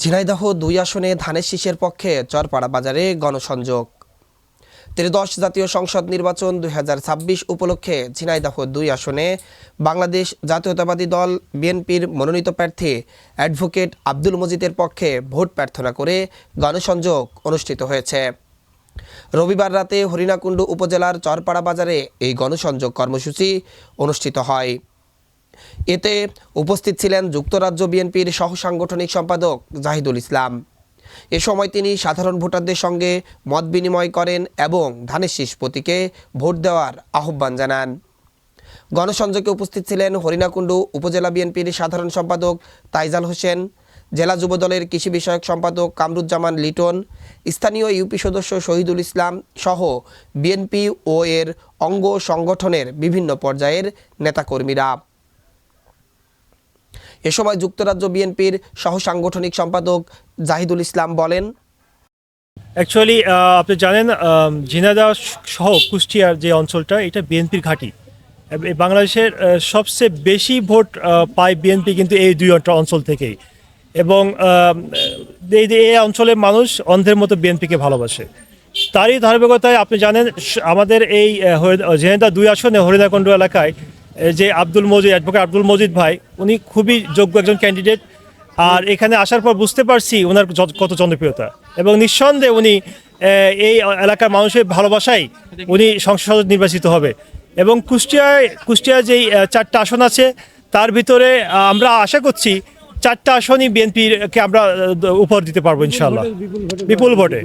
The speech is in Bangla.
ঝিনাইদহ ২ আসনে ধানের শীষের পক্ষে চরপাড়া বাজারে গণসংযোগ। ত্রয়োদশ জাতীয় সংসদ নির্বাচন ২০২৬ উপলক্ষে ঝিনাইদহ ২ আসনে বাংলাদেশ জাতীয়তাবাদী দল বিএনপির মনোনীত প্রার্থী অ্যাডভোকেট আব্দুল মজিদের পক্ষে ভোট প্রার্থনা করে গণসংযোগ অনুষ্ঠিত হয়েছে। রবিবার রাতে হরিণাকুণ্ডু উপজেলার চরপাড়া বাজারে এই গণসংযোগ কর্মসূচি অনুষ্ঠিত হয়। এতে উপস্থিত ছিলেন যুক্তরাজ্য বিএনপির সহসাংগঠনিক সম্পাদক জাহিদুল ইসলাম। এ সময় তিনি সাধারণ ভোটারদের সঙ্গে মত বিনিময় করেন এবং ধানের শীষ প্রতীকে ভোট দেওয়ার আহ্বান জানান। গণসংযোগে উপস্থিত ছিলেন হরিণাকুণ্ডু উপজেলা বিএনপির সাধারণ সম্পাদক তাইজাল হোসেন, জেলা যুবদলের কৃষি বিষয়ক সম্পাদক কামরুজ্জামান লিটন, স্থানীয় ইউপি সদস্য শহীদুল ইসলাম সহ বিএনপি ও এর অঙ্গ সংগঠনের বিভিন্ন পর্যায়ের নেতাকর্মীরা। এ সময় যুক্তরাজ্য বিএনপির সহসাংগঠনিক সম্পাদক জাহিদুল ইসলাম বলেন, অ্যাকচুয়ালি আপনি জানেন ঝিনাইদহ সহ কুষ্টিয়ার যে অঞ্চলটা এটা বিএনপির ঘাঁটি। বাংলাদেশের সবচেয়ে বেশি ভোট পায় বিএনপি কিন্তু এই দুই অঞ্চল থেকেই, এবং এই অঞ্চলের মানুষ অন্ধের মতো বিএনপিকে ভালোবাসে। তারই ধারাবাহিকতায় আপনি জানেন আমাদের এই ঝিনাইদহ ২ আসনে হরিণাকুণ্ডু এলাকায় যে অ্যাডভোকেট আব্দুল মজিদ ভাই, উনি খুবই যোগ্য একজন ক্যান্ডিডেট। আর এখানে আসার পর বুঝতে পারছি ওনার কত জনপ্রিয়তা, এবং নিঃসন্দেহে উনি এই এলাকার মানুষের ভালোবাসায় উনি সংসদ সদস্য নির্বাচিত হবে। এবং কুষ্টিয়ায় যেই 4টা আসন আছে তার ভিতরে আমরা আশা করছি 4টা আসনই বিএনপিকে আমরা উপহার দিতে পারবো ইনশাআল্লাহ, বিপুল ভোটে।